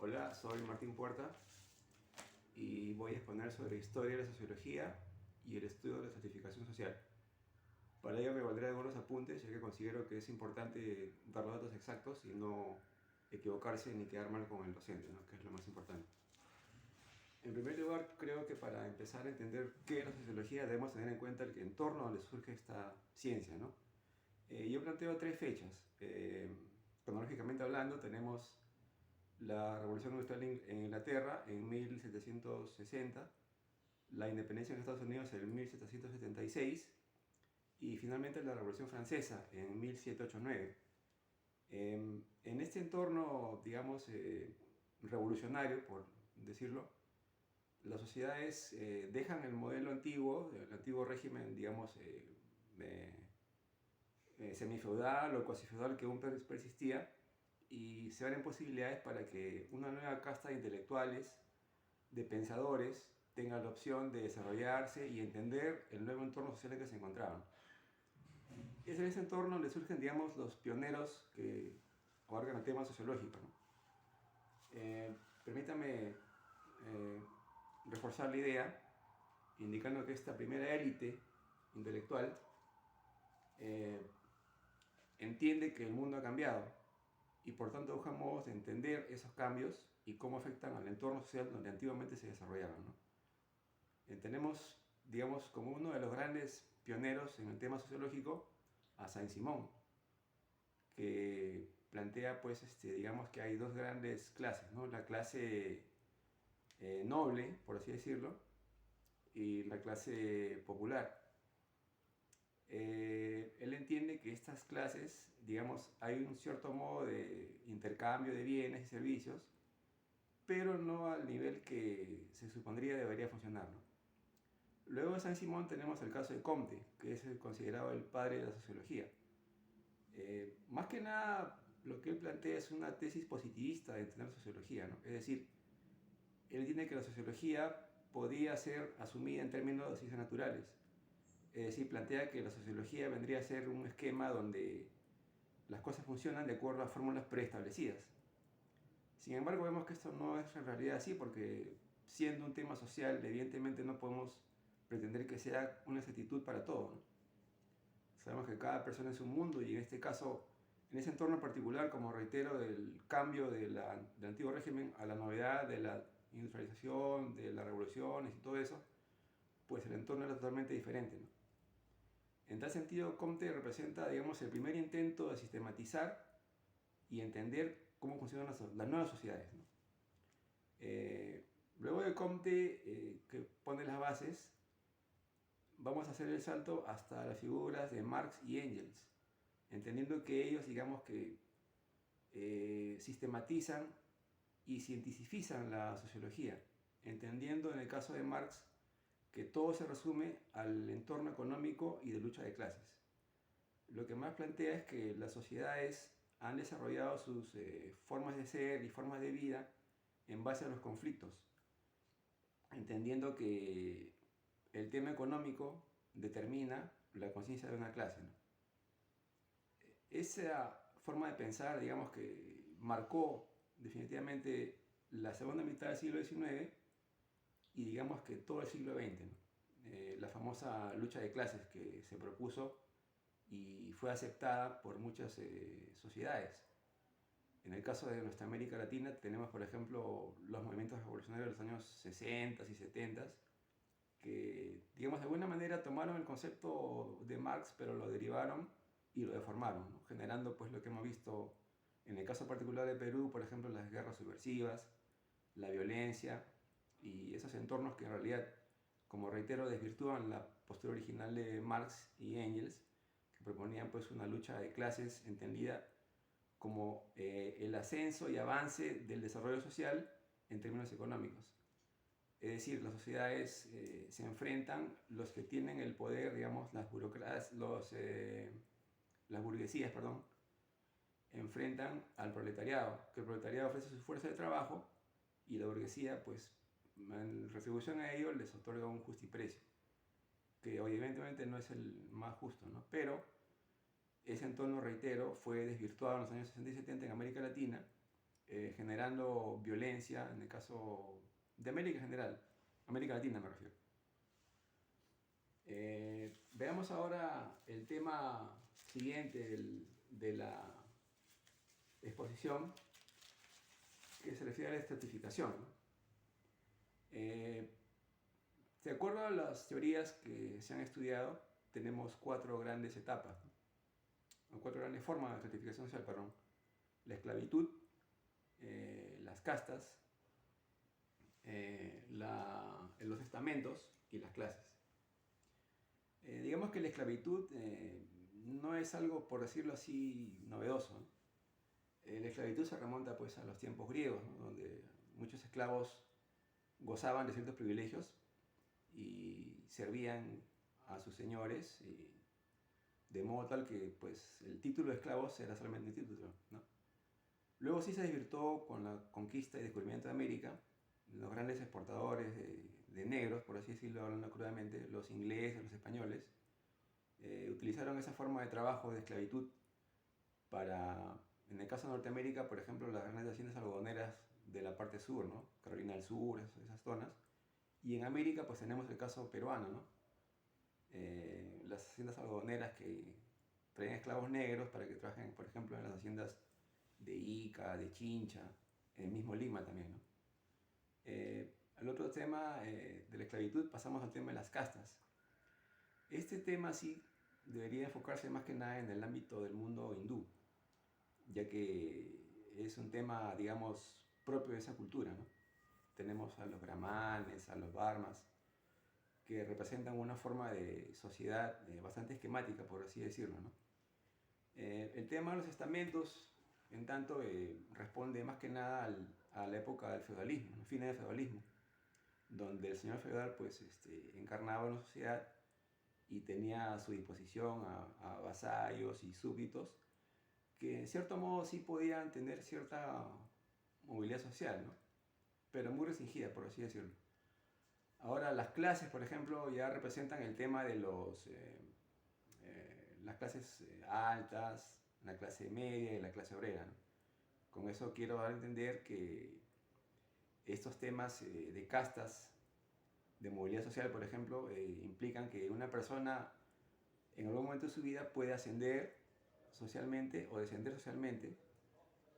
Hola, soy Martín Puerta y voy a exponer sobre historia de la sociología y el estudio de la estratificación social. Para ello me valdré algunos apuntes, ya que considero que es importante dar los datos exactos y no equivocarse ni quedar mal con el docente, ¿no? Que es lo más importante. En primer lugar, creo que para empezar a entender qué es la sociología debemos tener en cuenta el entorno donde surge esta ciencia, ¿no? Yo planteo tres fechas. Cronológicamente hablando, tenemos la Revolución Industrial en Inglaterra en 1760, la independencia en Estados Unidos en 1776 y finalmente la Revolución Francesa en 1789. En este entorno, digamos, revolucionario, por decirlo, las sociedades dejan el modelo antiguo, el antiguo régimen, digamos, semifeudal o cuasi feudal que aún persistía, y se abren posibilidades para que una nueva casta de intelectuales, de pensadores, tenga la opción de desarrollarse y entender el nuevo entorno social en que se encontraban. Es en ese entorno donde surgen, digamos, los pioneros que abarcan el tema sociológico, ¿no? Permítame reforzar la idea, indicando que esta primera élite intelectual eh, entiende que el mundo ha cambiado y por tanto busca modos de entender esos cambios y cómo afectan al entorno social donde antiguamente se desarrollaban, ¿no? Tenemos, digamos, como uno de los grandes pioneros en el tema sociológico a Saint-Simon, que plantea, pues, digamos que hay dos grandes clases, ¿no? La clase noble, por así decirlo, y la clase popular. Él entiende que estas clases, digamos, hay un cierto modo de intercambio de bienes y servicios, pero no al nivel que se supondría debería funcionar, ¿no? Luego de Saint-Simon tenemos el caso de Comte, que es considerado el padre de la sociología. Más que nada, lo que él plantea es una tesis positivista de entender sociología, ¿no? Es decir, él entiende que la sociología podía ser asumida en términos de ciencias naturales. Es decir, plantea que la sociología vendría a ser un esquema donde las cosas funcionan de acuerdo a fórmulas preestablecidas. Sin embargo, vemos que esto no es en realidad así, porque siendo un tema social, evidentemente no podemos pretender que sea una exactitud para todo, ¿no? Sabemos que cada persona es un mundo y en este caso, en ese entorno particular, como reitero, del cambio del antiguo régimen a la novedad de la industrialización, de las revoluciones y todo eso, pues el entorno era totalmente diferente, ¿no? En tal sentido, Comte representa, digamos, el primer intento de sistematizar y entender cómo funcionan las nuevas sociedades, ¿no? Luego de Comte, que pone las bases, vamos a hacer el salto hasta las figuras de Marx y Engels, entendiendo que ellos, digamos que sistematizan y cientificizan la sociología, entendiendo en el caso de Marx que todo se resume al entorno económico y de lucha de clases. Lo que más plantea es que las sociedades han desarrollado sus formas de ser y formas de vida en base a los conflictos, entendiendo que el tema económico determina la conciencia de una clase, ¿no? Esa forma de pensar, digamos que marcó definitivamente la segunda mitad del siglo XIX y digamos que todo el siglo XX, ¿no? La famosa lucha de clases que se propuso y fue aceptada por muchas sociedades. En el caso de nuestra América Latina tenemos, por ejemplo, los movimientos revolucionarios de los años 60 y 70, que, digamos, de alguna manera tomaron el concepto de Marx, pero lo derivaron y lo deformaron, ¿no? Generando, pues, lo que hemos visto en el caso particular de Perú, por ejemplo, las guerras subversivas, la violencia y esos entornos que en realidad, como reitero, desvirtúan la postura original de Marx y Engels, que proponían, pues, una lucha de clases entendida como el ascenso y avance del desarrollo social en términos económicos. Es decir, las sociedades se enfrentan, los que tienen el poder, digamos, las burguesías, perdón, enfrentan al proletariado, que el proletariado ofrece su fuerza de trabajo y la burguesía, pues, en retribución a ello, les otorga un justiprecio, que evidentemente no es el más justo, ¿no? Pero ese entorno, reitero, fue desvirtuado en los años 60 y 70 en América Latina generando violencia, en el caso de América en general, América Latina me refiero. Veamos ahora el tema siguiente de la exposición, que se refiere a la estratificación, ¿no? De acuerdo a las teorías que se han estudiado, tenemos cuatro grandes etapas, ¿no? Cuatro grandes formas de estratificación social, perdón. La esclavitud, las castas, los estamentos y las clases. Digamos que la esclavitud no es algo, por decirlo así, novedoso, ¿no? La esclavitud se remonta pues a los tiempos griegos, ¿no? Donde muchos esclavos gozaban de ciertos privilegios y servían a sus señores, y de modo tal que pues el título de esclavos era solamente un título, ¿no? Luego sí se desvirtuó con la conquista y descubrimiento de América. Los grandes exportadores de negros, por así decirlo, hablando crudamente, los ingleses, los españoles, utilizaron esa forma de trabajo de esclavitud para, en el caso de Norteamérica, por ejemplo, las grandes haciendas algodoneras de la parte sur, ¿no? Carolina del Sur, esas zonas. Y en América pues tenemos el caso peruano, ¿no? Las haciendas algodoneras que traen esclavos negros para que trabajen, por ejemplo, en las haciendas de Ica, de Chincha, en el mismo Lima también, ¿no? Al otro tema de la esclavitud pasamos al tema de las castas. Este tema sí debería enfocarse más que nada en el ámbito del mundo hindú, ya que es un tema, digamos, propio de esa cultura, ¿no? Tenemos a los brahmanes, a los varmas, que representan una forma de sociedad bastante esquemática, por así decirlo, ¿no? El tema de los estamentos, en tanto, responde más que nada a la época del feudalismo, ¿no? Fines del feudalismo, donde el señor feudal pues, encarnaba una sociedad y tenía a su disposición a vasallos y súbditos que en cierto modo sí podían tener cierta movilidad social, ¿no? Pero muy restringida, por así decirlo. Ahora las clases, por ejemplo, ya representan el tema de las clases altas, la clase media y la clase obrera, ¿no? Con eso quiero dar a entender que estos temas de castas, de movilidad social, por ejemplo, implican que una persona en algún momento de su vida puede ascender socialmente o descender socialmente,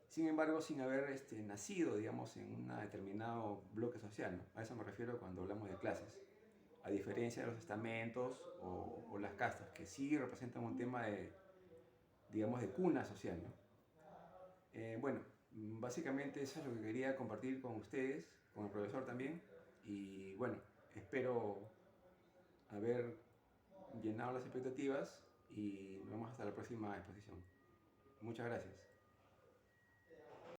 sin embargo, sin haber nacido, digamos, en un determinado bloque social, ¿no? A eso me refiero cuando hablamos de clases. A diferencia de los estamentos o las castas, que sí representan un tema de, digamos, de cuna social, ¿no? Bueno, básicamente eso es lo que quería compartir con ustedes, con el profesor también, y bueno, espero haber llenado las expectativas y nos vemos hasta la próxima exposición. Muchas gracias.